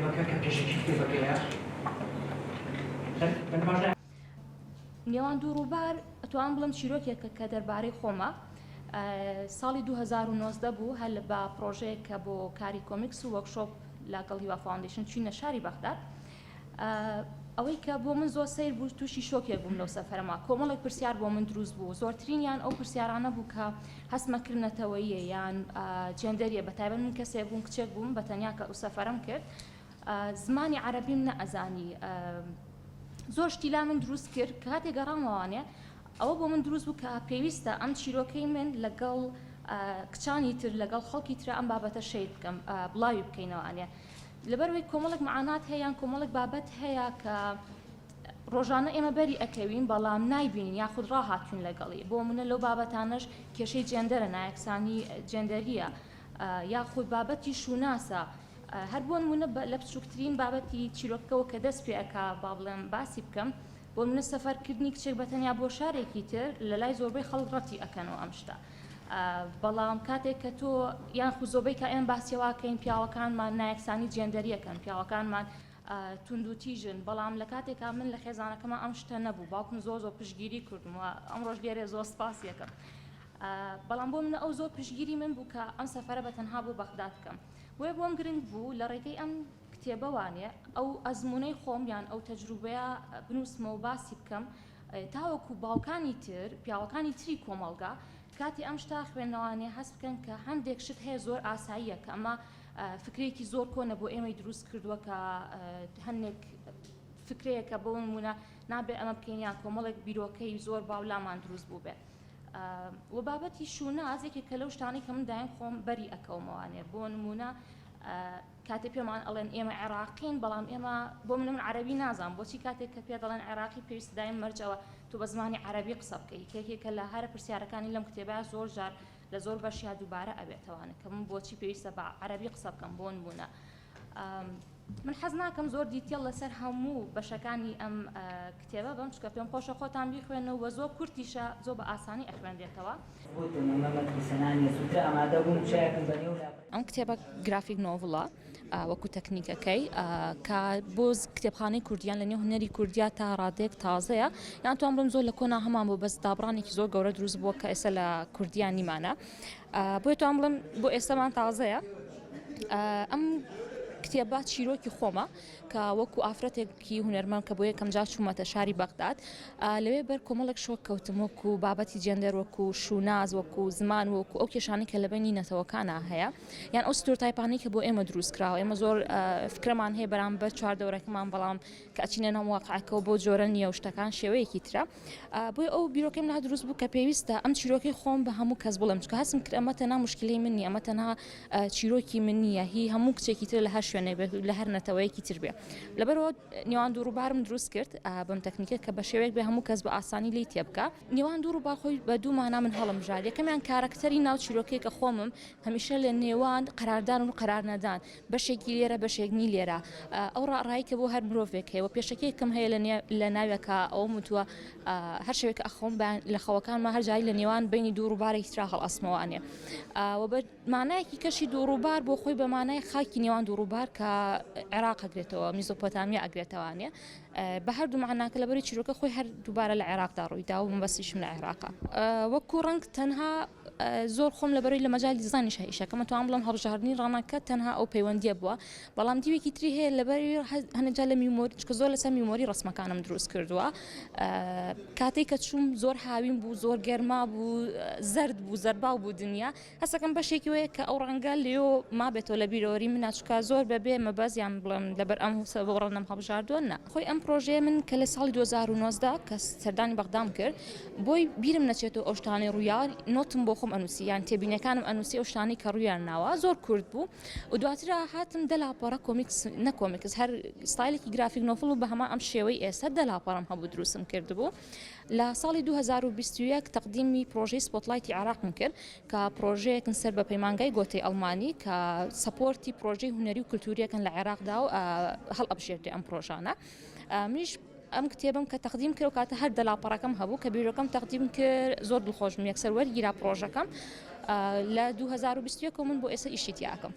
کتێبەکە کە پێشکی کتێبەکەیە بەنماژە نێوان دوو ڕووبار ئەتوان بڵم چیرۆکێکە کە دەربارەی خۆمە ساڵی 2019 بوو هەر بە پرۆژەیە کە بۆ کاری کۆمیکس و وەرکشۆپ لەگەڵ هیوا فاوندیشن چوینە شاری بەغداد ئەوەی کە بۆ من زۆر سیر بوو تووشی شۆکێک بووم لەو سەفەرەما کۆمەڵێک پرسیار بۆ من دروست بوو زۆرترینیان ئەو پرسیارانە بوو کە هەستمەکردنەتەوەیە یان جێندەریە بەتایبەت من کەسێک بووم کچێک بووم بە تەنیا کە ئەو سەفەرەم کرد زمانی عەرەبیم نەئەزانی زۆر شتیلا من دروست کرد کە کاتێک گەڕامەوانێ ئەوە بۆ من دروست بوو کە پێویستە ئەم چیرۆکەی من لەگەڵ کچانی تر لەگەڵ خەڵکی ترە ئەم بابەتە شەید بکەم بڵاوی بکەینەوەوانێ لەبەرەوەی کۆمەڵێک معانات هەیە یان کۆمەڵێک بابەت هەیە کە ڕۆژانە ئێمە بەری ئەکەوین بەڵام نایبینین یاخود ڕاهاتوین لەگەڵی بۆ منە لەو بابەتانەش کێشەی جێندەرە نایەکسانی جێندەریە یاخود بابەتی شوناسە هەر بۆ نمونە لە بچووکترین بابەتی چیرۆکەوە کە دەست پێ ئەکا با بڵێم باسی بکەم بۆ منە سەفەرکردنی کچێک بەتەنیا بۆ شارێکی تر لە لای زۆربەی خەڵک ڕەتی ئەکەنەوە ئەم شتە بەڵام کاتێک کە تۆ یان خوزۆبەی کە ئێمە باسیەوەکەین پیاوەکانمان نایەکسانی جێندەریەکەن پیاوەکانمان تونند و تیژن بەڵام لە کاتێکا من لە خێزانەکەمە ئەم شتە نەبوو باوکم زۆر پشگیری کردمەوە ئەم ڕۆژ لێرە زۆر سپاسیەکەم بەڵام بۆ منە ئەو زۆر پشگیری من بوو کە ئەم سەفەرە بەتەنها بۆ بەغداد بکەم بۆیە بۆم گرنگ بوو لە ڕێگەی ئەم کتێبەوانێ ئەو ئەزمونەی خۆم یان ئەو تەجروبەیە بنووسمەوە باسی بکەم تاوەکو باوکانی تر پیاوەکانی تری کۆمەڵگا کاتی ئەم شتا خوێندنەوانێ هەست بکەن کە هەندێک شت هەیە زۆر ئاساییە کە ئەمە فکرێکی زۆر کۆنە بۆ ئێمەی دروست کردووە کە هەندێک فکرەیەکە بۆ نمونە نابێ ئەمە بکەین یان کۆمەڵێک بیرۆکەی زۆر باولامان دروست بوو بێ و بابەتی شونازێکی کە لەو شتانی کە من دایم خۆم بەری ئەکەومەوانێ بۆ نمونە کاتێک پێمان ئەڵێن ئێمە عێراقین بەڵام ئێمە بۆ من عەرەبی نازانم بۆچی کاتێک کە پێ دەڵێن عێراقی پێویستە دایم مەرجەوە تو بە زمانی عەرەبی قسە بکەی کێکێکە لە هەرە پرسیارەکانی لەم کتێبە زۆر جار لە زۆر بەشیا دووبارە ئەبێتەوانە کە من بۆچی پێویستە بە عەرەبی قسە بکەم بۆ نمونە من حەز ناکەم زۆر دیتێڵ لەسەر هەموو بەشەکانی ئەم کتێبە بەم چکە پێم خۆشە خۆتان بیخوێنەوە زۆر کورتیشە زۆر بە ئاسانی ئەخوێنرێتەوە ئەم کتێبە گرافیک نۆڤڵە وەکو تەکنیکەکەی کە بۆ کتێبخانەی کوردیان لە نێو هونەری کوردیا تا ڕادێک تازەیە یان توان بڵم زۆر لە کۆنا هەمان بۆ بەس دابڕانێکی زۆر گەورە دروست بووە کە ئێستا لە کوردیان نیمانە بۆیە توان بڵم بۆ ئێستامان تازەیە ئەم کتێبە چیرۆکی خۆمە کە وەکو ئافرەتێکی هونەرمەند کە بۆ یەکەم جار چوومەتە شاری بەغداد لەوێ بەر کۆمەڵێک شۆک کەوتم وەکو بابەتی جێندەر وەکو شوناز وەکو زمان وەکو ئەو کێشانەی کە لە بینی نەتەوەکانە هەیە یان ئەو ستۆرتایپانەی کە بۆ ئێمە دروست کراوە ئێمە زۆر فکرەمان هەیە بەرامبەر چواردەوەرەکەمان بەڵام کە ئەچینە ناو واقعەکەەوە بۆ جۆرە نییە و شتەکان شێوەیەکی ترە بۆی ئەو بیرۆکەم لا دروست بوو کە پێویستە ئەم چیرۆکی خۆم بە هەموو کەس بڵێم چکە هەستم کرد ئەمە تەنها موشکلەی من نییە ئەمە تەنها چیرۆکی من نییە هی هەموو کچێکی تر لە هەر شوێنێ لە هەر نەتەوەیەکی تر بێ لەبەرەوە نێوان دوو ڕووبارم دروست کرد بەم تەکنیکە کە بە شێوەیەک بێ هەموو کەس بە ئاسانی لی تێبکە نێوان دوو ڕووبار خۆی بە دوو مانا من هەڵمژار یەکەمیان کارەکتەری ناو چیرۆکەی کە خۆمم هەمیشە لە نێوان قەراردان و قەرار نەدان بەشێکی لێرە بەشێکنی لێرە ئەو ڕائڕایی کە بۆ هەر مرۆڤێک هەیە و پێشەکەیەکم هەیە لە ناوێکە ئەوە وتووە هەر شوێک ئەخۆم لە خەوەکانمە هەر جایی لە نێوان بینی دوو ڕووبارێکی ترا هەڵ ئەسمەوانێ و بە مانایەکی کەشی دوو ڕووبار بۆ خۆی بە مانای خاکی نێوان دوو ڕووبار کە عێراق ئەگرێتەوە میزۆپۆتامیا ئەگرێتەوانێ بە هەردوو معناکە لەبەری چیرۆکە خۆی هەر دووبارە لە عێراقدا ڕوویدا و مەبەستیشم لە عێراقا وەکو ڕەنگ تەنها زۆر خۆم لەبەری لە مەجای دیزاینیش هەیشەکەمە توان بڵم هەڵبژاردننی ڕانەکە تەنها ئەو پەیوەندیە بووە بەڵام دیوێکی تری هەیە لەبەری هەنەجا لە میمۆری چکە زۆر لەسەر میمۆری ڕسمەکانم دروست کردووە کاتێک کە چوم زۆر هاوین بوو زۆر گەرما بوو زەرد بوو زەرباو بوو دنیا هەستەکەم بەشێکی وەیە کە ئەو ڕەنگە لێو ما بێتەوە لە بیرۆری منە چکە زۆر بەبێ مەبەز یان بڵم لەبەر ئەم ڕەنەم هەڵبژاردووە نا خۆی ئەم پرۆژەیە من کە لە ساڵی 2019 کە سەردانی بەغدام کرد بۆی بیرم نەچێتەوە ئەو شتانی ڕوویان نۆتم بۆ خۆم ئەنووسی یان تێبینەکانم ئەنووسی ئەو شتانی کە ڕوویان ناوە زۆر کورد بوو و دواترە هاتم دەلاپەڕە کۆمیکس نەکۆمیکس هەر ستایلێکی گرافیک نۆڤڵ و بە هەمان ئەم شێوەی ئێستا دەلاپەڕم هەبوو دروستم کردبوو لە ساڵی 2021 تەقدیمی پرۆژەی سپۆتلایتی عێراقم کرد کە پرۆژەیەکن سەر بە پەیمانگای گۆتەی ئەڵمانی کە سەپۆرتی پرۆژەی هونەری و کولتوریەکەن لە عێراقدا و هەڵ ئەبژێردێ ئەم پرۆژانە منیش ئەم کتێبم کە تەقدیم کرد و کاتە هەر دەلاپەڕەکەم هەبوو کە بیرۆکەم تەقدیم کرد زۆر دڵخۆشم یەکسەر وەرگیرا پرۆژەکەم لە 2021 من بۆ ئێستا ئیشی تیاکەم